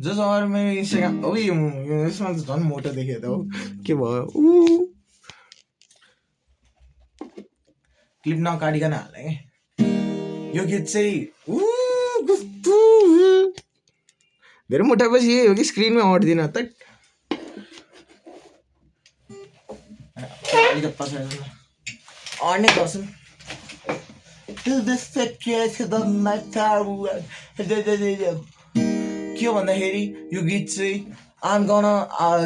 जसो अरू मेरो इन्स्टाग्राम यसमा त झन् मोटो देखेँ त हो के भयो क्लिप नकाटिकन हालेँ कि यो गीत चाहिँ कस्तो धेरै मोटाएपछि यही हो कि स्क्रिनमै अट्दिन त अलिकति पछाडि अड्ने गर्छन् के हो भन्दाखेरि यो गीत चाहिँ आम गन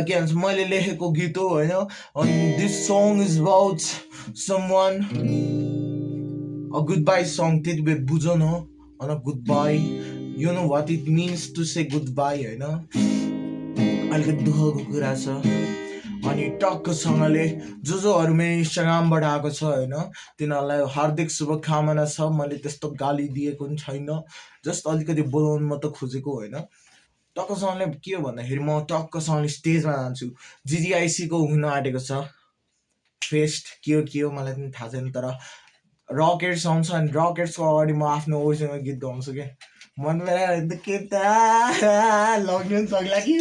के भन्छ मैले लेखेको गीत हो होइन अनि this song is about someone a goodbye song त्यति बेला बुझ न on goodbye you know what it means to say goodbye होइन अलिकति दुःखको कुरा छ अनि टक्कसँगले जोहरू मेरो इन्स्टाग्रामबाट आएको छ होइन तिनीहरूलाई हार्दिक शुभकामना छ मैले त्यस्तो गाली दिएको पनि छैन जस्ट अलिकति बोलाउनु मात्र खोजेको होइन टक्कसँगले के हो भन्दाखेरि म टक्कसँगले स्टेजमा जान्छु जिजिआइसीको हुन आँटेको छ फेस्ट के हो मलाई पनि थाहा छैन तर रकेट्स आउँछ अनि रकेट्सको अगाडि म आफ्नो ओरिजिनल गीत गाउँछु क्या मन के त लग्नु पनि सक्ला कि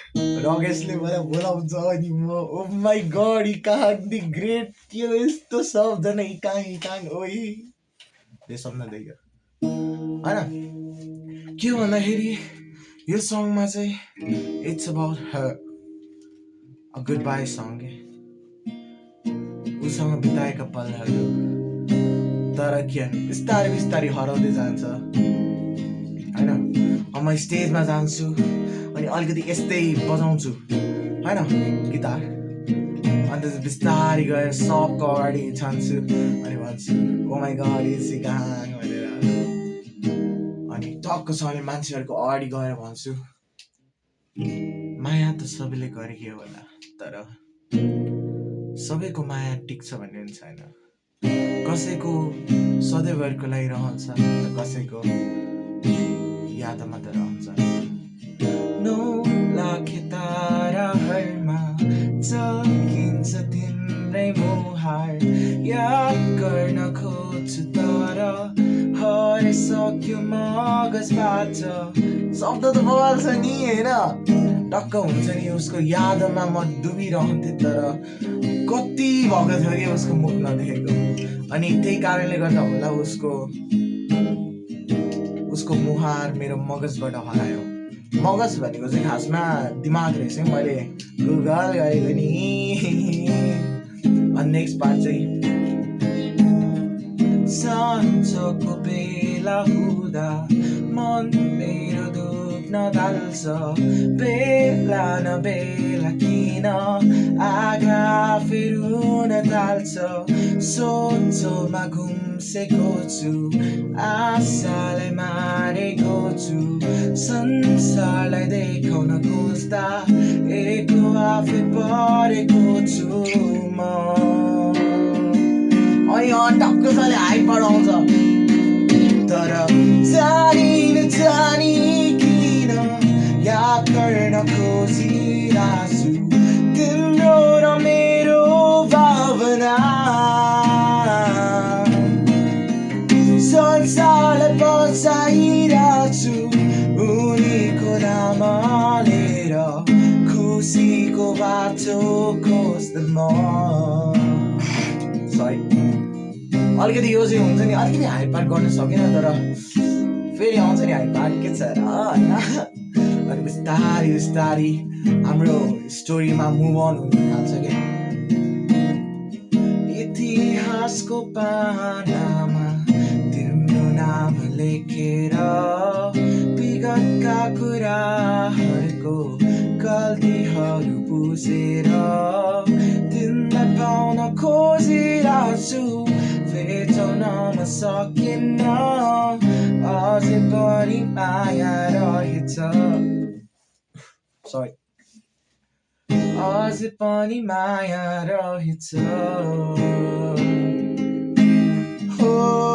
रकेट्सले मलाई बोलाउँछ अनि म ओ माई गड इकाङ दि ग्रेट के हो यस्तो शब्द नै इकाङ ओइ त्यो शब्द देख्यो होइन के भन्दाखेरि यो सङमा चाहिँ it's about her a goodbye song उसँग बिताएका पलहरू तर के बिस्तारै बिस्तारै हराउँदै जान्छ होइन म स्टेजमा जान्छु अनि अलिकति यस्तै बजाउँछु होइन गिटार अन्त बिस्तारै गएर सबको अगाडि छान्छु अनि भन्छु ओ माई गड इज इकाङ भनेर अनि टक्कसँगले मान्छेहरूको अगाडि गएर भन्छु माया त सबैले गरेकै होला तर सबैको माया टिक्छ भन्ने पनि छैन कसैको सधैँभरको लागि रहन्छ कसैको यादमा त रहन्छ नौ लाख ताराहरूमा चल्किन्छ तिम्रै मुहार याद गर्न खोज्छु तर हराइसक्यो मगजबाट शब्द त बल्छ नि होइन टक्क हुन्छ नि उसको यादमा म डुबिरहन्थेँ तर कति भएको थियो कि उसको मुख नदेखेको अनि त्यही कारणले गर्दा होला उसको मुहार मेरो मगजबाट हरायो मगज भनेको चाहिँ खासमा दिमाग रहेछ मैले गुगल गरेको नि अनि नेक्स्ट पार्ट चाहिँ सन्चोको बेला हुँदा मन मेरो दुख्न थाल्छ बेला न बेला किन आँखा फेरुन थाल्छ सोचोमा घुम्सेको छु आशालाई मारेको छु संसारलाई देखाउन खोज्दा एक्लो आफै परेको छु म टक्कसँगले हाइपर आउँछ तर जानी किन याद गर्न खोजिरहेछु तिम्रो र मेरो भावना संसारलाई बचाइरहेछु उनीको नाम लिएर खुसीको बाटो खोज्दै म अलिकति यो चाहिँ हुन्छ नि अलिकति हाइपार्ट गर्न सकेन तर फेरि आउँछ नि हाइपार्ट के छ र अनि बिस्तारै हाम्रो स्टोरीमा मुभ अन हुन थाल्छ क्या इतिहासको पानामा तिम्रो नाम लेखेर विगतका कुराहरूको गल्तीहरू बुझेर तिमीलाई पाउन खोजिरहेछु भेटाउन म सकिन्न अझै पनि माया रहेछ अझै पनि माया रहेछ हो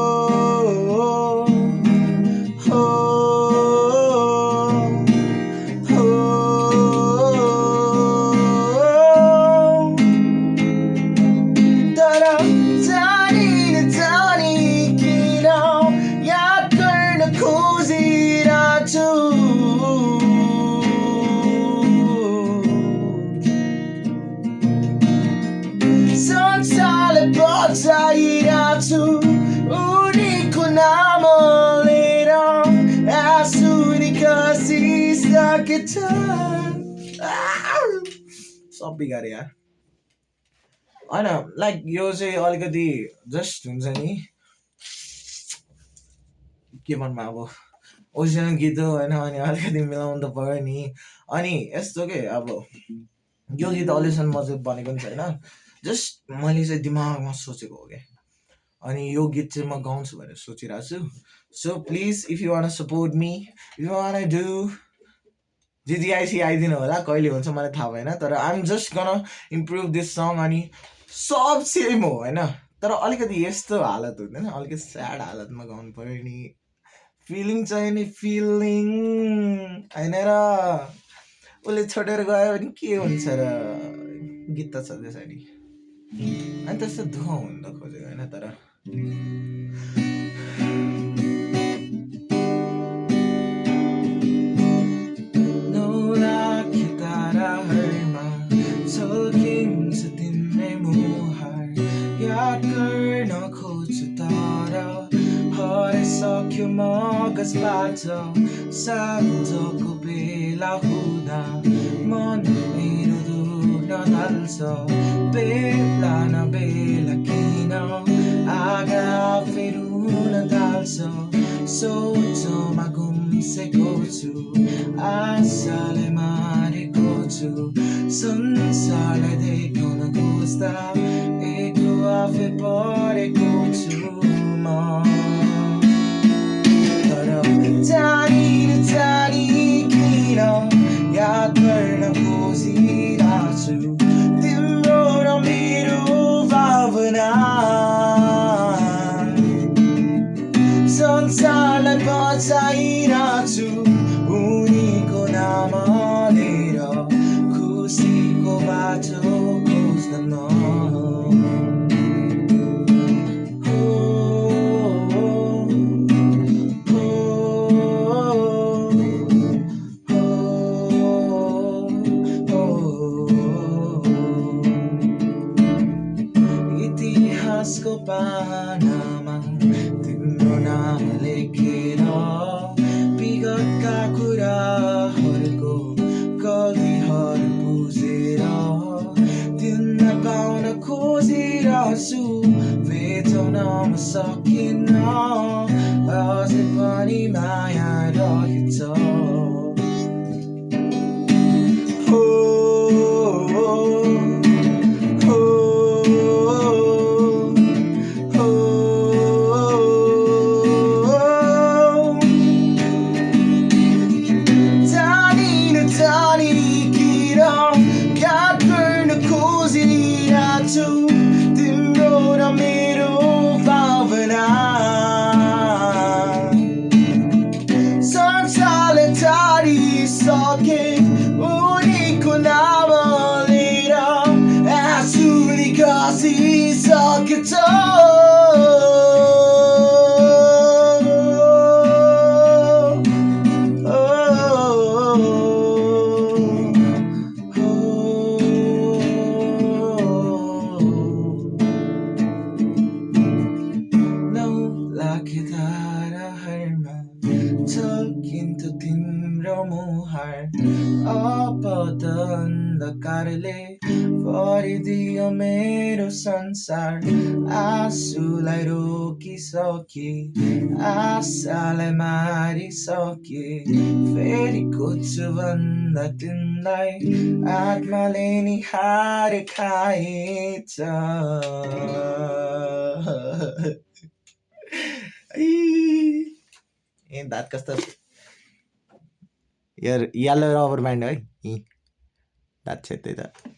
सब बिगारे यार होइन लाइक यो चाहिँ अलिकति जस्ट हुन्छ नि के भन्नु अब ओरिजिनल गीत हो होइन अनि अलिकति मिलाउनु त पऱ्यो नि अनि यस्तो के अब यो गीत अहिलेसम्म म चाहिँ भनेको पनि छैन जस्ट मैले चाहिँ दिमागमा सोचेको हो क्या अनि यो गीत चाहिँ म गाउँछु भनेर सोचिरहेको छु so please if you wanna support me if you wanna do जिजिआइसी आइदिनु होला कहिले हुन्छ मलाई थाहा भएन तर I am just gonna improve this song अनि सब सेम हो होइन तर अलिकति यस्तो हालत हुँदैन अलिकति स्याड हालतमा गाउनु पऱ्यो नि फिलिङ चाहियो नि फिलिङ होइन र उसले छोडेर गयो भने के हुन्छ र गीत त छ त्यसरी अनि त्यस्तो दुःख हुन त खोजेको होइन तर झल्किन्छ तिम्रै मुहार याद गर्न खोज्छु तर हराइसक्यो मगजबाट साँझको बेला हुँदा मन मेरो दुख्न थाल्छ बेला न बेला किन आगा आफै रुन थाल्छ सोचमा गुम्सेको छु आशालाई मारेको छु संसारलाई देखाउन खोज्दा एक्लो आफै परेको छु म तर जानी किन याद गर्न खोजिरहेको छु तिम्रो र मेरो भावना संसारलाई बचाइरहेको छु उनीको नाम लिएर खुसीको बाटो खोज्दैन इतिहासको पानामा तिम्रो नाम लेखेर विगतका कुराहरूको गल्तीहरू बुझेर तिन्न पाउन खोजिरहेछु भेटाउन सकिन्न अझै पनि माया रहेछ तिम्रो र मेरो भावना संसारले टाढिसके उनीको नाम लिएर आँसु निकासिसकेछ झल्किन्थ्यो तिम्रो मुहार अब त अन्धकारले भरिदियो मेरो संसार आँसुलाई रोकिसके आशालाई मारिसके फेरि खोज्छु भन्दा तिमीलाई आत्माले नि हार खाएछ ए दात कस्तो यार यल्लो रबर ब्यान्ड है दात छ त्यही त